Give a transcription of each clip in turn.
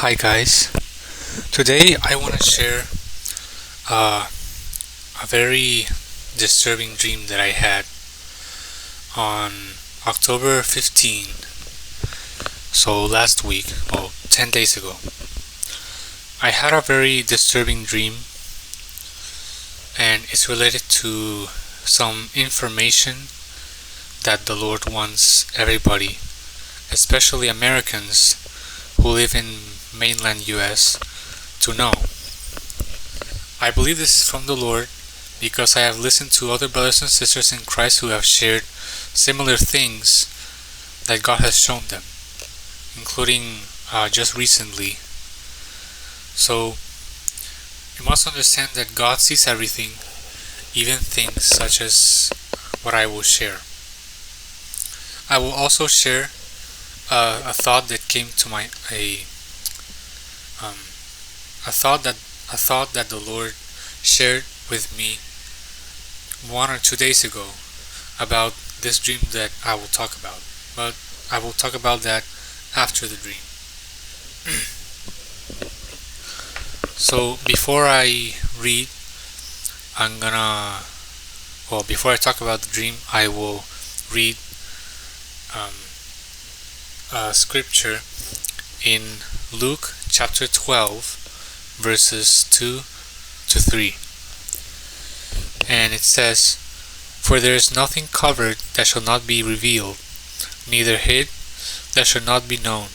Hi guys, today I want to share uh, a very disturbing dream that I had on October 15, so last week, 10 days ago. I had a very disturbing dream and it's related to some information that the Lord wants everybody, especially Americans who live in mainland US, to know. I believe this is from the Lord because I have listened to other brothers and sisters in Christ who have shared similar things that God has shown them, including just recently. So you must understand that God sees everything, even things such as what I will share. I will also share a thought that came to a thought that the Lord shared with me 1 or 2 days ago about this dream that I will talk about. But I will talk about that after the dream. So before I read, before I talk about the dream, I will read a scripture in Luke chapter 12 verses 2 to 3, and it says, "For there is nothing covered that shall not be revealed, neither hid that shall not be known.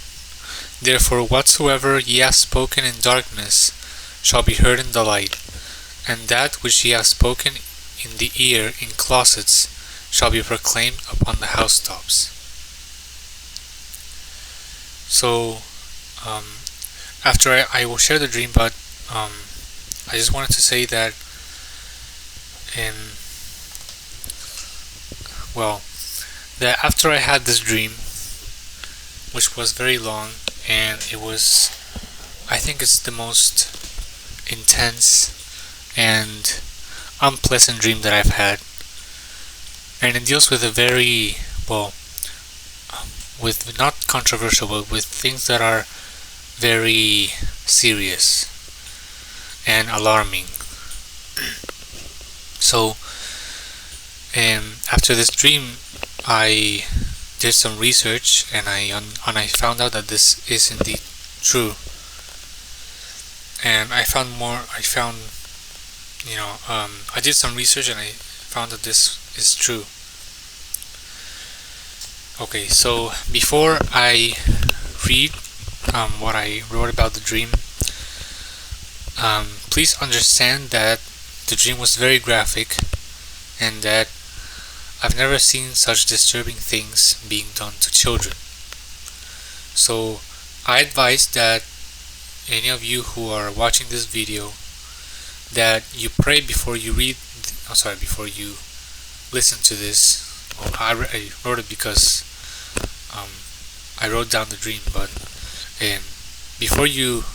Therefore whatsoever ye have spoken in darkness shall be heard in the light, and that which ye have spoken in the ear in closets shall be proclaimed upon the housetops." So after I will share the dream, but I just wanted to say that that after I had this dream, which was very long, and I think it's the most intense and unpleasant dream that I've had, and it deals with a very, with not controversial, but with things that are very serious and alarming. So after this dream, I did some research and I found out that this is indeed true. And I did some research and I found that this is true. Okay, so before I read what I wrote about the dream, please understand that the dream was very graphic and that I've never seen such disturbing things being done to children. So I advise that any of you who are watching this video, that you pray before you before you listen to this. I wrote it because I wrote down the dream, but before you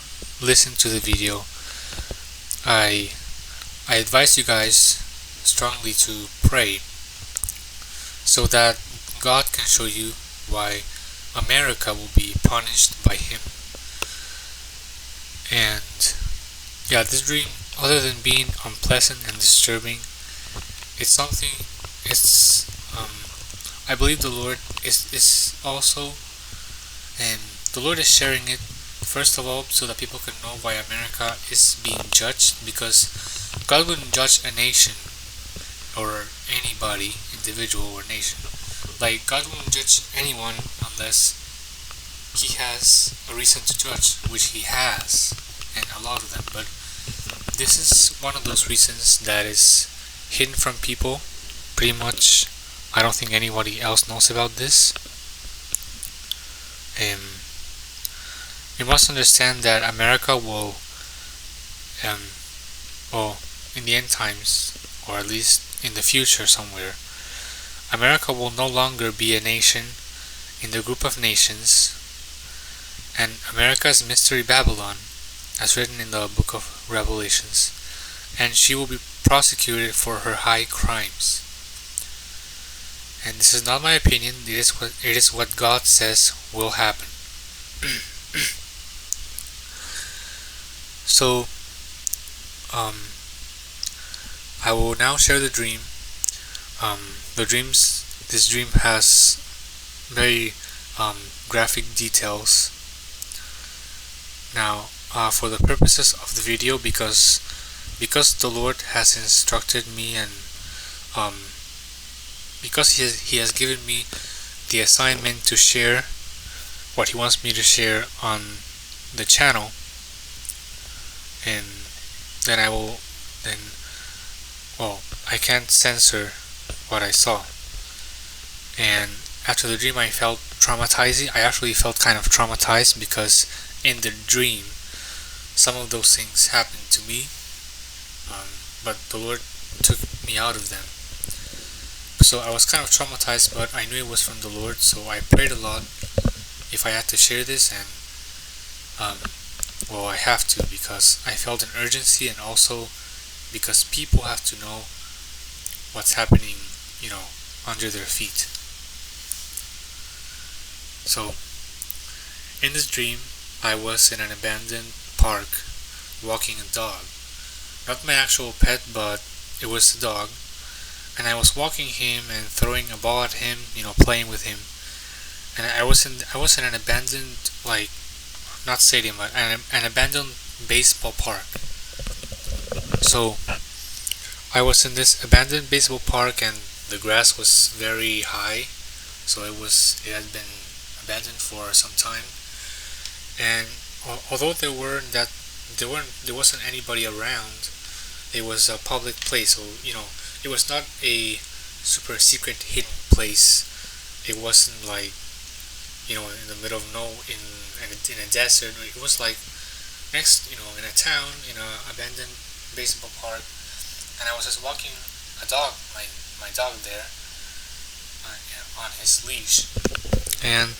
listen to the video, I advise you guys strongly to pray so that God can show you why America will be punished by Him. And this dream, other than being unpleasant and disturbing, I believe the Lord is also, and the Lord is sharing it first of all so that people can know why America is being judged, because God wouldn't judge a nation or anybody, individual or nation. Like, God wouldn't judge anyone unless He has a reason to judge, which He has, and a lot of them. But this is one of those reasons that is hidden from people. Pretty much, I don't think anybody else knows about this. You must understand that America will, in the end times, or at least in the future somewhere, America will no longer be a nation in the group of nations, and America's mystery Babylon, as written in the book of Revelations, and she will be prosecuted for her high crimes. And this is not my opinion, it is what God says will happen. So, um, I will now share the dream. This dream has very graphic details. Now, for the purposes of the video, because the Lord has instructed me, and um, because He has given me the assignment to share what He wants me to share on the channel, and then I can't censor what I saw. And after the dream, I felt traumatizing. I actually felt kind of traumatized because in the dream, some of those things happened to me, but the Lord took me out of them. So I was kind of traumatized, but I knew it was from the Lord, so I prayed a lot if I had to share this, and I have to, because I felt an urgency, and also because people have to know what's happening, under their feet. So, in this dream, I was in an abandoned park walking a dog. Not my actual pet, but it was a dog. And I was walking him and throwing a ball at him, playing with him. And I was in an abandoned, not stadium, but an abandoned baseball park. So I was in this abandoned baseball park, and the grass was very high, so it had been abandoned for some time. And although there wasn't anybody around, it was a public place, so it was not a super secret hidden place. It wasn't like in the middle of in a desert. It was like next, in a town, in a abandoned baseball park, and I was just walking a dog, my dog there, on his leash, and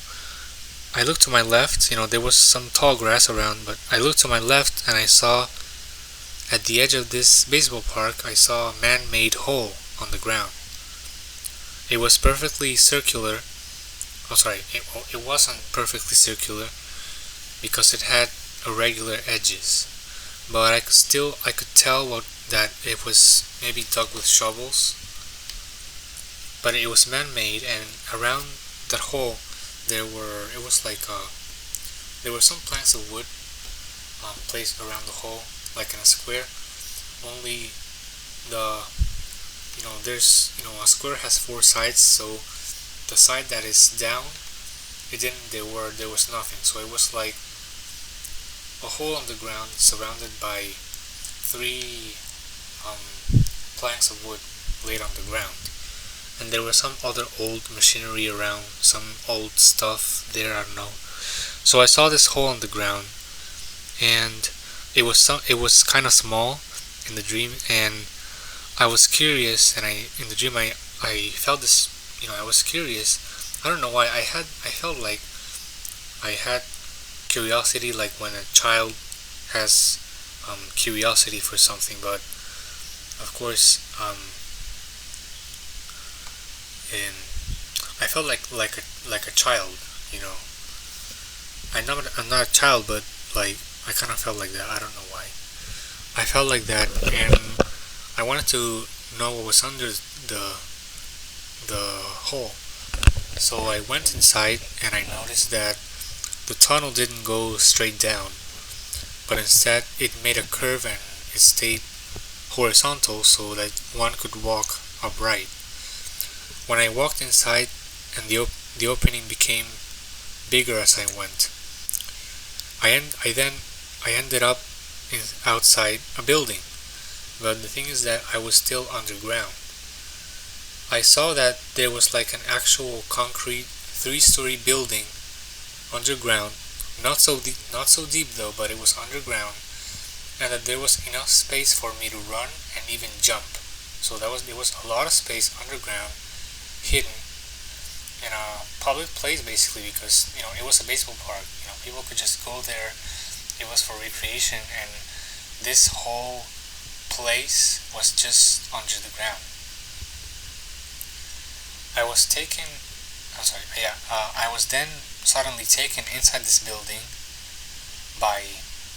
I looked to my left. There was some tall grass around, but I looked to my left, and I saw at the edge of this baseball park, I saw a man-made hole on the ground. It was perfectly circular. Oh, sorry, it wasn't perfectly circular because it had irregular edges, but I could tell that it was maybe dug with shovels. But it was man-made, and around that hole there were some planks of wood placed around the hole, like in a square. Only a square has four sides, so the side that is down, there was nothing. So it was like a hole on the ground surrounded by three planks of wood laid on the ground. And there was some other old machinery around, some old stuff there, I don't know. So I saw this hole on the ground, and it was kind of small in the dream, and I was curious, and in the dream I felt this, I was curious. I don't know why. I felt like I had curiosity, like when a child has curiosity for something, but of course, and I felt like a child, I'm not a child, but I kind of felt like that. I don't know why. I felt like that, and I wanted to know what was under the hole. So I went inside, and I noticed that the tunnel didn't go straight down, but instead it made a curve, and it stayed horizontal so that one could walk upright. When I walked inside, and the opening became bigger as I went, I ended up outside a building. But the thing is that I was still underground. I saw that there was like an actual concrete 3-story building underground, not so deep though, but it was underground, and that there was enough space for me to run and even jump. So there was a lot of space underground, hidden in a public place, basically, because it was a baseball park. People could just go there. It was for recreation, and this whole place was just under the ground. I was then suddenly taken inside this building by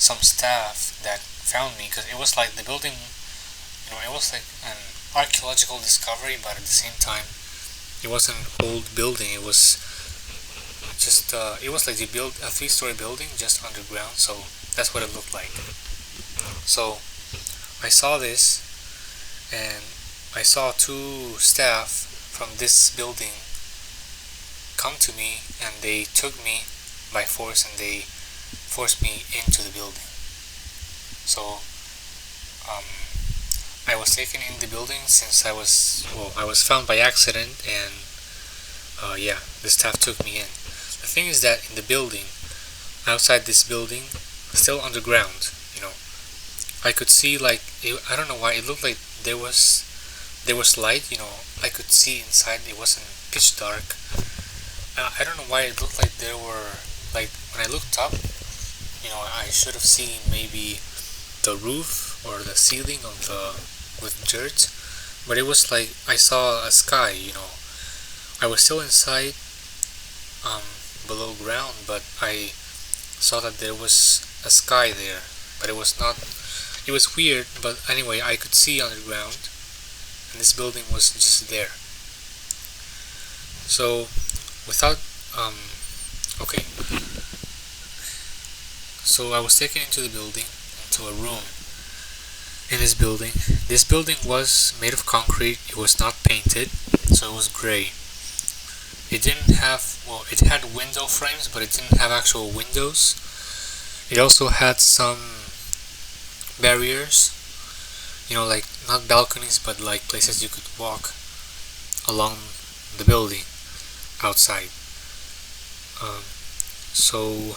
some staff that found me, because it was like the building, it was like an archaeological discovery, but at the same time, it was an old building. It was just, it was like they built a 3-story building just underground, so that's what it looked like. So I saw this, and I saw 2 staff from this building come to me, and they took me by force, and they forced me into the building. So I was taken in the building since I was found by accident, and the staff took me in. The thing is that in the building, outside this building, still underground, I could see, like, I don't know why, it looked like there was light, I could see inside. It wasn't pitch dark. I don't know why it looked like there were, like, when I looked up, I should have seen maybe the roof or the ceiling of with dirt, but it was like I saw a sky. I was still inside, below ground, but I saw that there was a sky there, but it was not. It was weird, but anyway, I could see underground, and this building was just there. So, without, okay. So I was taken into the building, into a room in this building. This building was made of concrete. It was not painted, so it was gray. It didn't have, it had window frames, but it didn't have actual windows. It also had some barriers, like not balconies, but like places you could walk along the building outside. So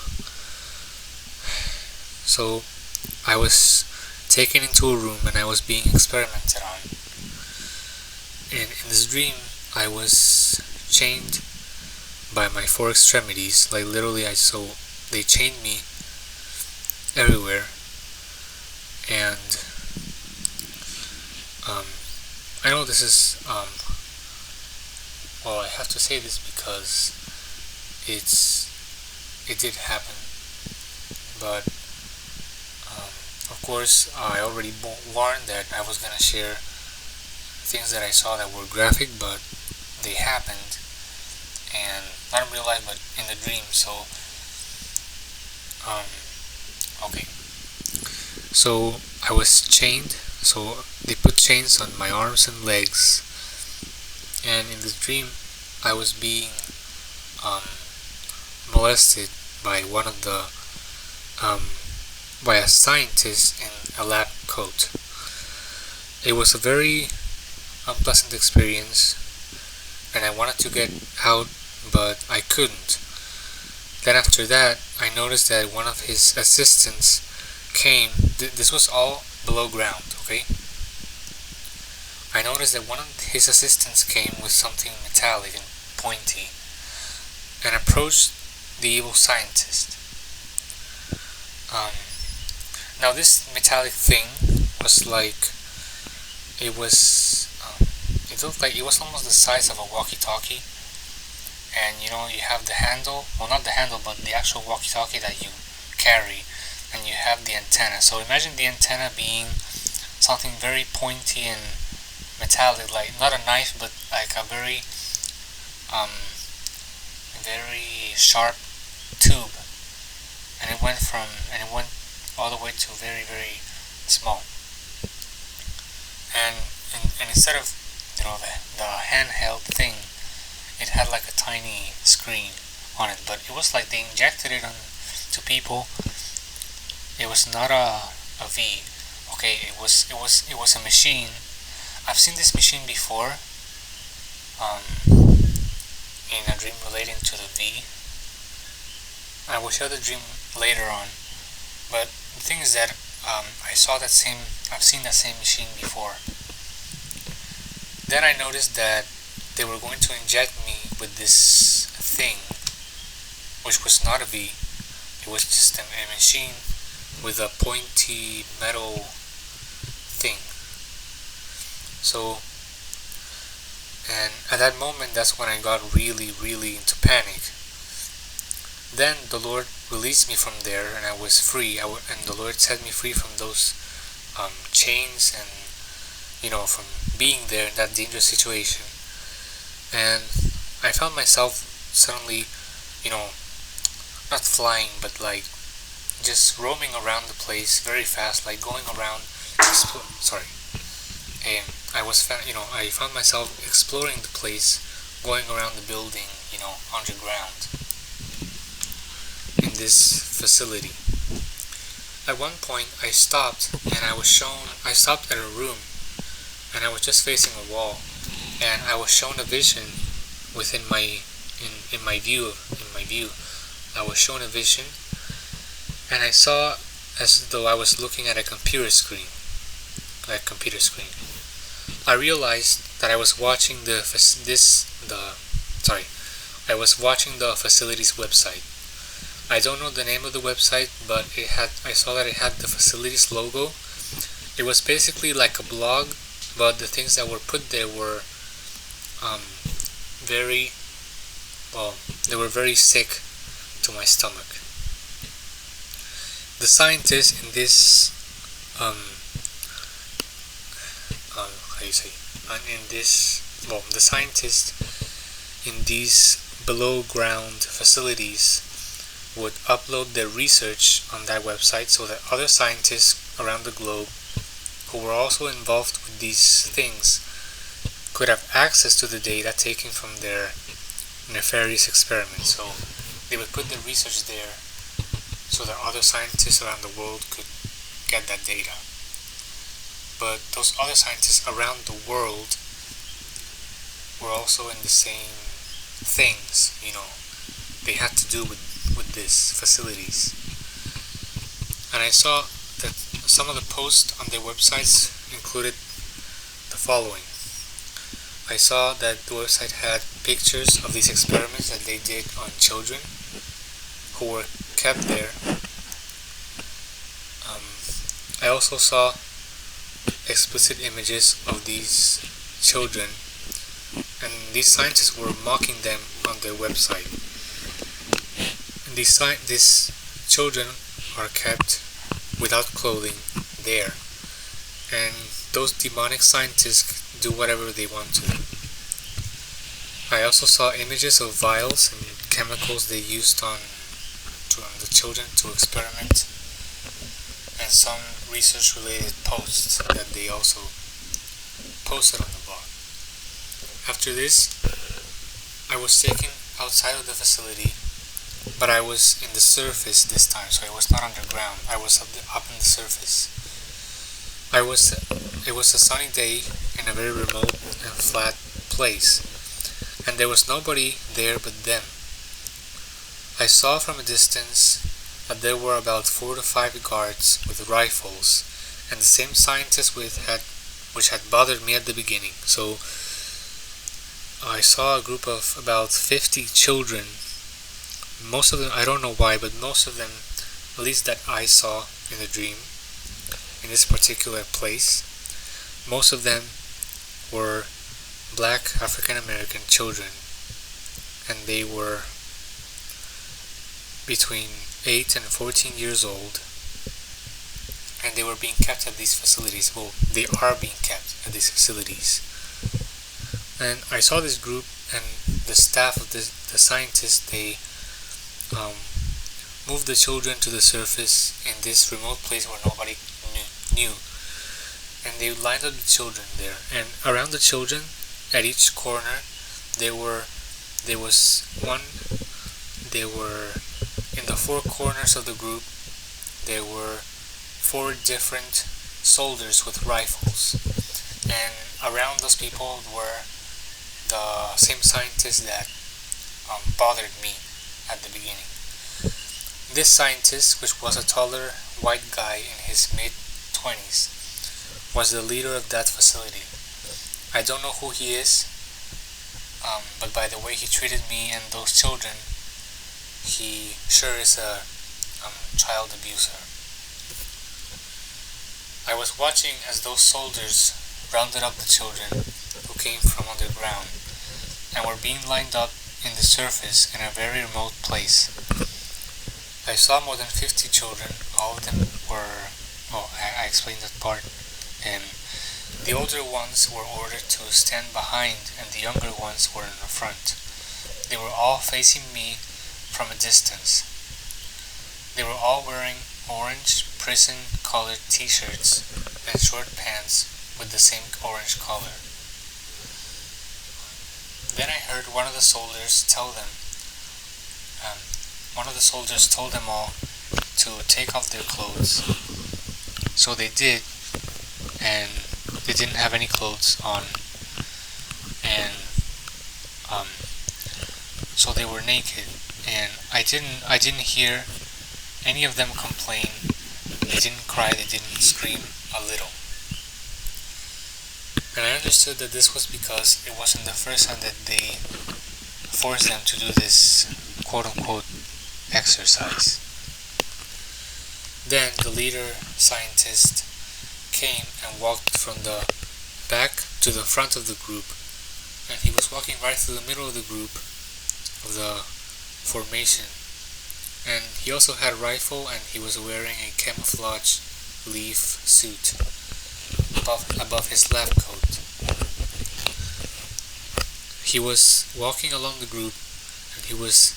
I was taken into a room, and I was being experimented on. And in this dream, I was chained by my 4 extremities. Like, literally, they chained me everywhere. And I know this is I have to say this because it did happen, but of course I already warned that I was gonna share things that I saw that were graphic, but they happened, and not in real life, but in the dream. So okay. So I was chained. So they put chains on my arms and legs, and in this dream, I was being molested by by a scientist in a lab coat. It was a very unpleasant experience, and I wanted to get out, but I couldn't. Then after that, I noticed that one of his assistants came. This was all below ground, okay? I noticed that one of his assistants came with something metallic and pointy and approached the evil scientist. Now this metallic thing was like, it looked like it was almost the size of a walkie-talkie, and you have the handle, well, not the handle, but the actual walkie-talkie that you carry, and you have the antenna. So imagine the antenna being something very pointy and metallic, like not a knife, but like a very very sharp tube, and it went all the way to very, very small. And instead of the handheld thing, it had like a tiny screen on it, but it was like they injected it on to people. It was not a V. Okay, it was a machine. I've seen this machine before, in a dream relating to the V. I will share the dream later on, but the thing is that I've seen that same machine before. Then I noticed that they were going to inject me with this thing, which was not a V. It was just a machine with a pointy metal thing. So, and at that moment, that's when I got really, really into panic. Then the Lord released me from there, and I was free. And the Lord set me free from those chains, and from being there in that dangerous situation. And I found myself suddenly, not flying, but like just roaming around the place very fast, like going around. And I found myself exploring the place, going around the building, underground in this facility. At one point, I stopped at a room, and I was just facing a wall, and I was shown a vision within in my view. I was shown a vision, and I saw as though I was looking at a computer screen. I realized that I was watching the facility's website. I don't know the name of the website, but I saw that it had the facility's logo. It was basically like a blog, but the things that were put there were they were very sick to my stomach. The scientists in this the scientists in these below ground facilities would upload their research on that website so that other scientists around the globe who were also involved with these things could have access to the data taken from their nefarious experiments. So they would put the research there so that other scientists around the world could get that data. But those other scientists around the world were also in the same things, they had to do with these facilities. And I saw that some of the posts on their websites included the following. I saw that the website had pictures of these experiments that they did on children who were kept there. I also saw explicit images of these children, and these scientists were mocking them on their website. And these children are kept without clothing there, and those demonic scientists do whatever they want to. I also saw images of vials and chemicals they used on the children to experiment, and some research related posts that they also posted on the blog. After this, I was taken outside of the facility, but I was in the surface this time, so I was not underground. I was up in the surface. It was a sunny day in a very remote and flat place, and there was nobody there but them. I saw from a distance that there were about 4 to 5 guards with rifles, and the same scientists which had bothered me at the beginning. So I saw a group of about 50 children. Most of them, I don't know why, but most of them, at least that I saw in the dream, in this particular place, most of them were black African American children, and they were between 8 and 14 years old, and they were being kept at these facilities. Well, they are being kept at these facilities. And I saw this group, and the staff of the scientists, they moved the children to the surface in this remote place where nobody knew. And they lined up the children there, and around the children, at each corner, there were in the 4 corners of the group, there were 4 different soldiers with rifles, and around those people were the same scientists that bothered me at the beginning. This scientist, which was a taller white guy in his mid-20s, was the leader of that facility. I don't know who he is, but by the way he treated me and those children, he sure is a child abuser. I was watching as those soldiers rounded up the children who came from underground and were being lined up in the surface in a very remote place. I saw more than 50 children. All of them were, I explained that part. And the older ones were ordered to stand behind, and the younger ones were in the front. They were all facing me from a distance. They were all wearing orange prison-colored t-shirts and short pants with the same orange color. Then I heard one of the soldiers told them all to take off their clothes. So they did, and they didn't have any clothes on, and so they were naked. And I didn't hear any of them complain. They didn't cry, they didn't scream a little. And I understood that this was because it wasn't the first time that they forced them to do this quote-unquote exercise. Then the leader scientist came and walked from the back to the front of the group, and he was walking right through the middle of the group of the formation. And he also had a rifle, and he was wearing a camouflage leaf suit above his lab coat. He was walking along the group, and he was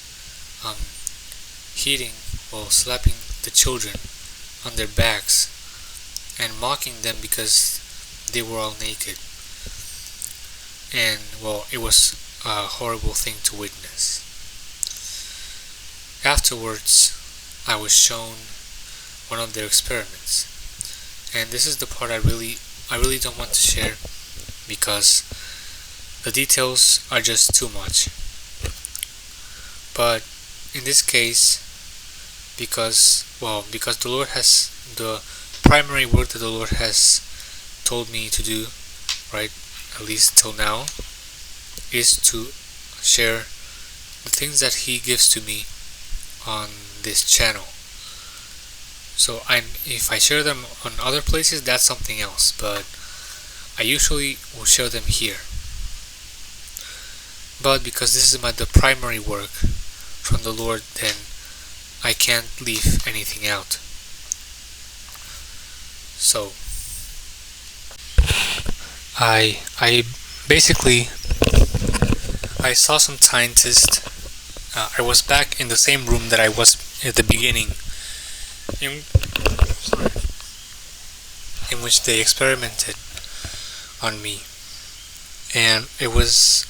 slapping the children on their backs and mocking them because they were all naked. And it was a horrible thing to witness. Afterwards, I was shown one of their experiments, and this is the part I really don't want to share because the details are just too much. But in this case, because the Lord has, the primary work that the Lord has told me to do, right, at least till now, is to share the things that He gives to me on this channel. So if I share them on other places, that's something else, but I usually will share them here. But because this is the primary work from the Lord, then I can't leave anything out. So I saw some scientists. I was back in the same room that I was at the beginning, in which they experimented on me, and it was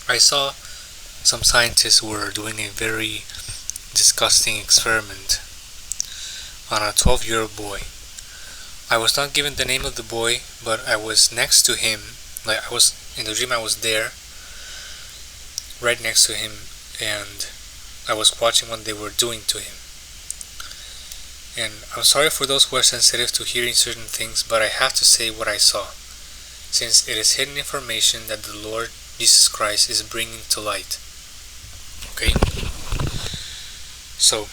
I saw some scientists were doing a very disgusting experiment on a 12-year-old boy. I was not given the name of the boy, but I was next to him. Like, I was in the dream, I was there right next to him, and I was watching what they were doing to him. And I'm sorry for those who are sensitive to hearing certain things, but I have to say what I saw, since it is hidden information that the Lord Jesus Christ is bringing to light. Okay? So,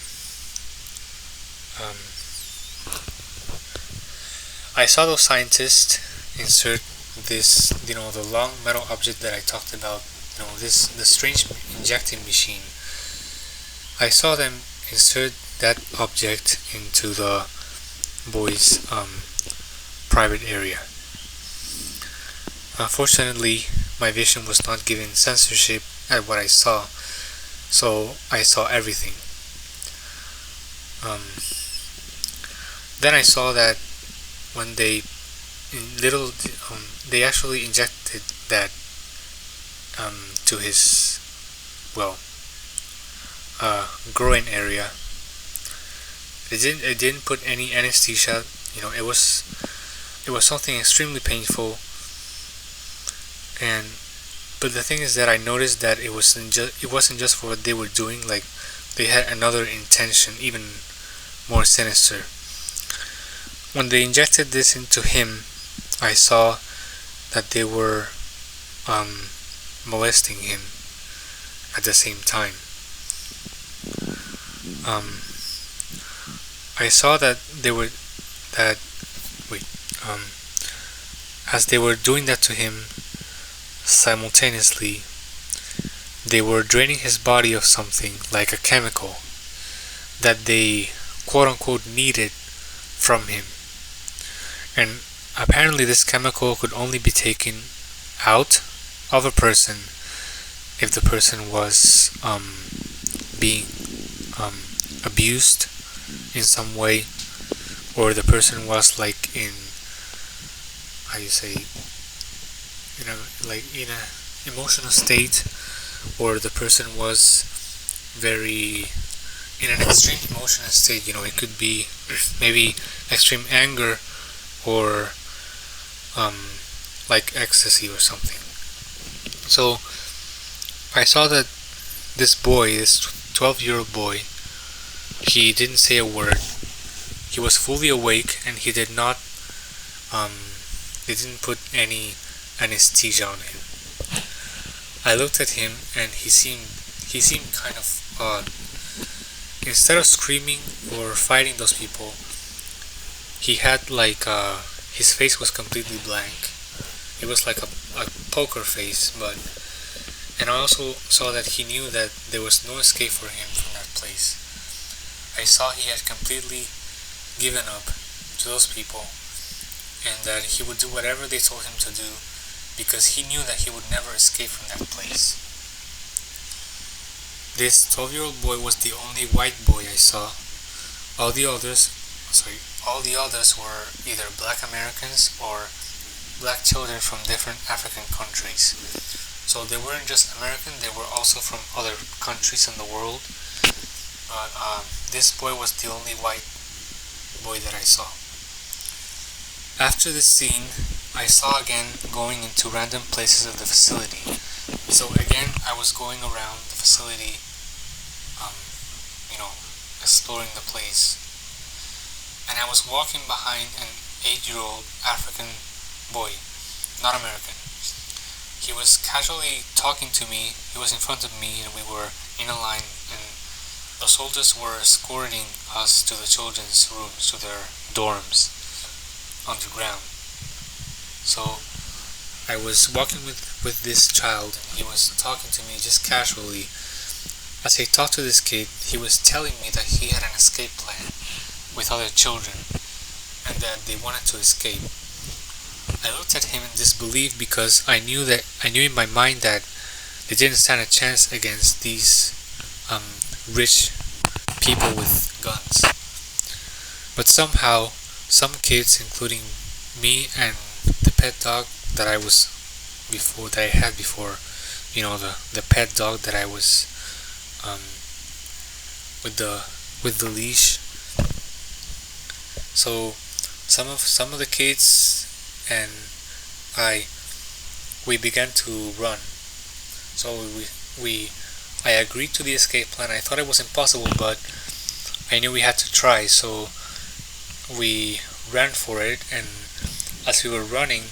I saw those scientists insert this, the long metal object that I talked about, the strange injecting machine. I saw them insert that object into the boy's private area. Unfortunately, my vision was not given censorship at what I saw, so I saw everything. Then I saw that when they actually injected that to his groin area. It didn't put any anesthesia. It was something extremely painful. But the thing is that I noticed that it wasn't just for what they were doing. Like, they had another intention, even more sinister. When they injected this into him, I saw that they were molesting him at the same time. I saw that as they were doing that to him, simultaneously they were draining his body of something like a chemical, that they quote unquote needed from him. And apparently this chemical could only be taken out of a person if the person was being abused in some way, or the person was like in, how you say, in a emotional state, or the person was very in an extreme emotional state. It could be maybe extreme anger, or like ecstasy or something. So I saw that this 12-year-old boy, he didn't say a word. He was fully awake, and he did not they didn't put any anesthesia on him. I looked at him, and he seemed kind of odd. Instead of screaming or fighting those people, he had like his face was completely blank. It was like a poker face, and I also saw that he knew that there was no escape for him from that place. I saw he had completely given up to those people, and that he would do whatever they told him to do, because he knew that he would never escape from that place. This 12-year-old boy was the only white boy I saw. All the others were either black Americans or black children from different African countries. So they weren't just American, they were also from other countries in the world. But this boy was the only white boy that I saw. After this scene, I saw again going into random places of the facility. So again, I was going around the facility, exploring the place. And I was walking behind an 8-year-old African boy, not American. He was casually talking to me. He was in front of me, and we were in a line, and the soldiers were escorting us to the children's rooms, to their dorms underground. So I was walking with this child, and he was talking to me just casually. As I talked to this kid, he was telling me that he had an escape plan with other children, and that they wanted to escape. I looked at him in disbelief, because I knew in my mind that they didn't stand a chance against these rich people with guns. But somehow, some kids, including me and the pet dog that I had before, the pet dog that I was with the leash. So some of the kids and we began to run. So I agreed to the escape plan. I thought it was impossible, but I knew we had to try. So we ran for it, and as we were running,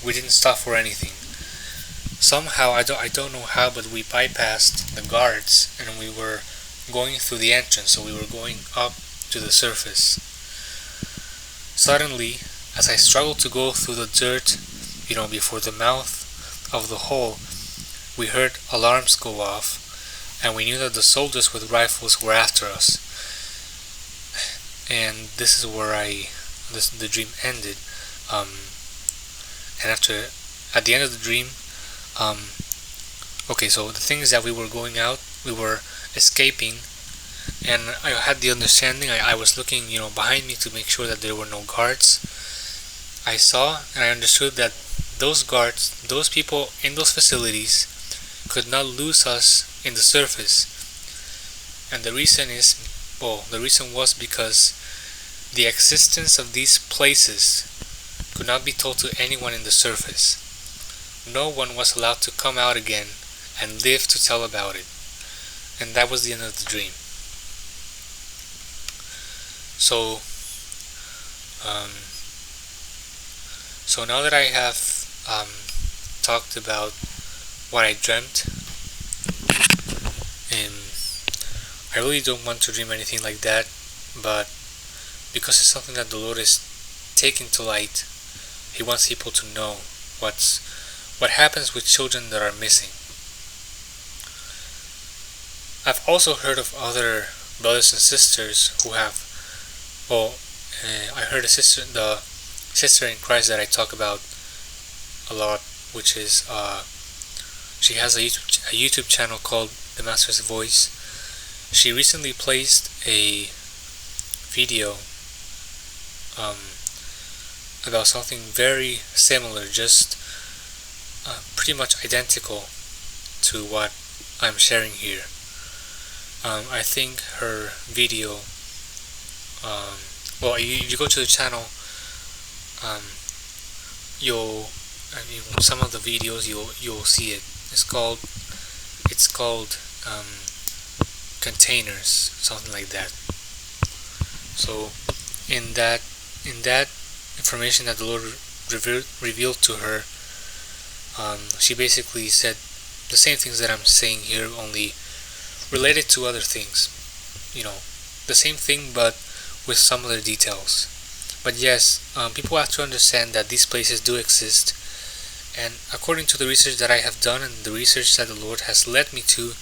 we didn't stop for anything. Somehow, I don't know how, but we bypassed the guards, and we were going through the entrance. So we were going up to the surface. Suddenly, as I struggled to go through the dirt, before the mouth of the hole, we heard alarms go off, and we knew that the soldiers with rifles were after us. And this is where the dream ended. And at the end of the dream, so the thing is that we were going out, we were escaping, and I had the understanding, I was looking, behind me to make sure that there were no guards. I saw and I understood that those guards, those people in those facilities, could not lose us in the surface. And the reason was because the existence of these places could not be told to anyone in the surface. No one was allowed to come out again and live to tell about it. And that was the end of the dream. So now that I have talked about what I dreamt, and I really don't want to dream anything like that, but because it's something that the Lord is taking to light, He wants people to know what happens with children that are missing. I've also heard of other brothers and sisters who have, well, I heard the sister in Christ that I talk about a lot, which is she has a YouTube channel called The Master's Voice. She recently placed a video about something very similar, just pretty much identical to what I'm sharing here. I think her video, well, if you go to the channel, some of the videos you'll see it. It's called containers, something like that. So in that information that the Lord revealed to her, she basically said the same things that I'm saying here, only related to other things. The same thing, but with some other details. But yes, people have to understand that these places do exist, and according to the research that I have done and the research that the Lord has led me to,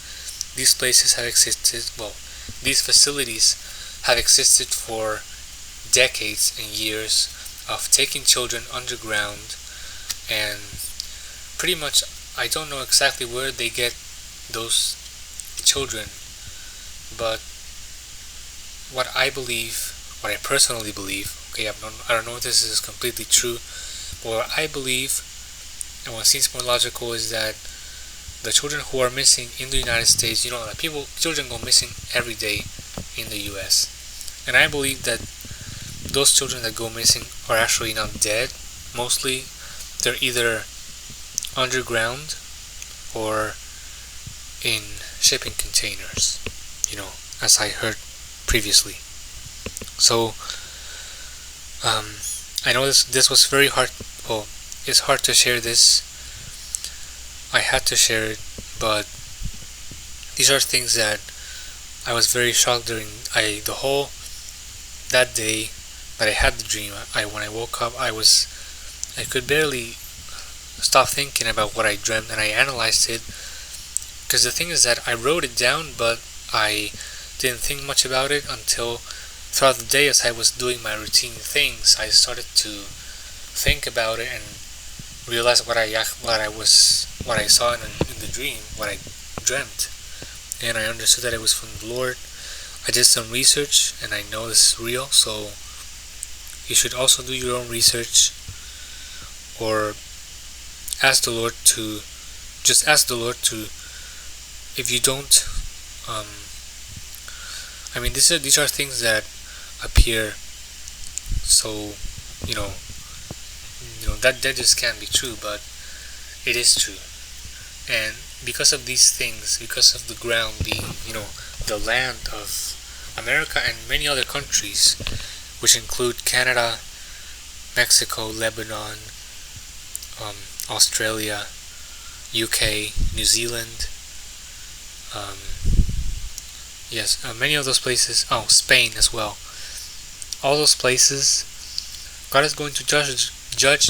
these places have existed, well, these facilities have existed for decades and years of taking children underground, and pretty much I don't know exactly where they get those children, but what I personally believe, okay, I don't know if this is completely true, but what I believe and what seems more logical is that the children who are missing in the United States, children go missing every day in the US, and I believe that those children that go missing are actually not dead. Mostly they're either underground or in shipping containers, as I heard previously. So I know this was very hard. Well, it's hard to share this. I had to share it, but these are things that I was very shocked during that day that I had the dream. When I woke up, I could barely stop thinking about what I dreamt, and I analyzed it. Because the thing is that I wrote it down, but I didn't think much about it until throughout the day, as I was doing my routine things, I started to think about it and realize what I saw in the dream, what I dreamt, and I understood that it was from the Lord. I did some research, and I know this is real, so you should also do your own research, or ask the Lord to, if you don't, these are things that appear, so, that just can't be true, but it is true. And because of these things, because of the ground being, the land of America and many other countries, which include Canada, Mexico, Lebanon, Australia, UK, New Zealand, many of those places, Spain as well. All those places, God is going to judge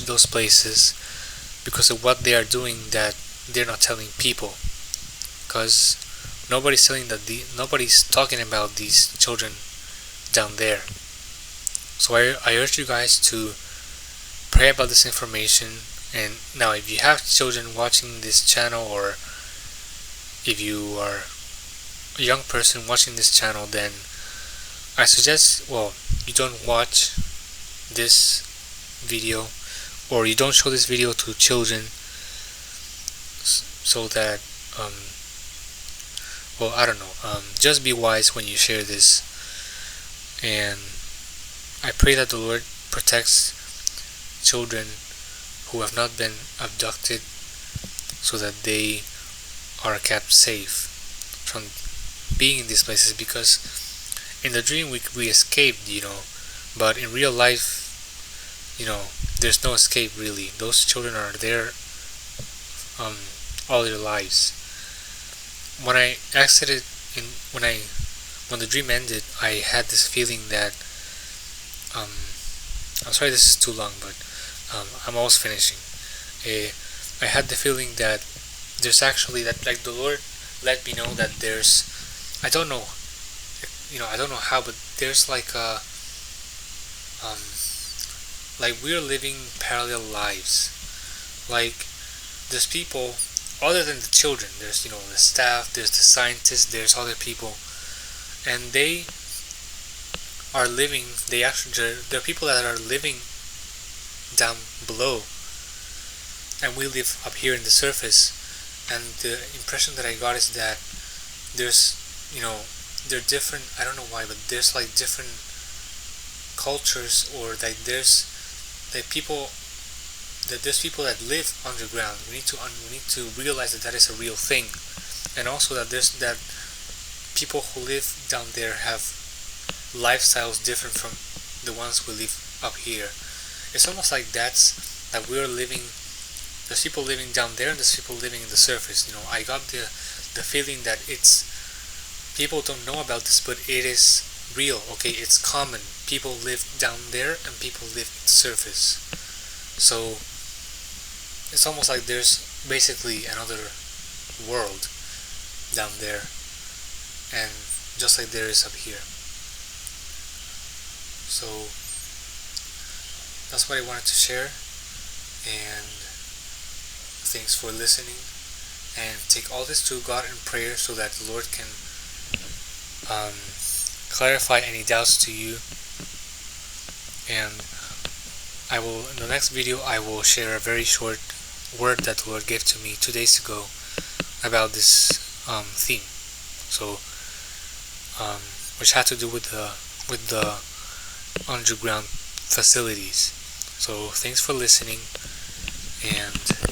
those places because of what they are doing that they're not telling people. Because nobody's talking about these children down there. So I urge you guys to pray about this information. And now, if you have children watching this channel, or if you are a young person watching this channel, then I suggest, you don't watch this video, or you don't show this video to children, so that I don't know, just be wise when you share this. And I pray that the Lord protects children who have not been abducted, so that they are kept safe from being in these places. Because in the dream we escaped, but in real life, there's no escape really. Those children are there all their lives. When I exited, when the dream ended, I had this feeling that I'm sorry this is too long, but I'm almost finishing. I had the feeling that there's actually, that like the Lord let me know that there's, I don't know I don't know how, but there's um, like we're living parallel lives. Like there's people other than the children. There's the staff. There's the scientists. There's other people, and they are living. There are people that are living down below, and we live up here in the surface. And the impression that I got is that there's they're different. I don't know why, but there's like different cultures, or like there's people that live underground. We need to realize that that is a real thing, and also that people who live down there have lifestyles different from the ones we live up here. It's almost like that we're living. There's people living down there, and there's people living in the surface. I got the feeling that it's people don't know about this, but it is real. Okay, it's common. People live down there, and people live in the surface. So it's almost like there's basically another world down there, and just like there is up here. So that's what I wanted to share, and thanks for listening. And take all this to God in prayer so that the Lord can clarify any doubts to you. And in the next video, I will share a very short word that the Lord gave to me 2 days ago about this theme. So, which had to do with the underground facilities. So, thanks for listening, and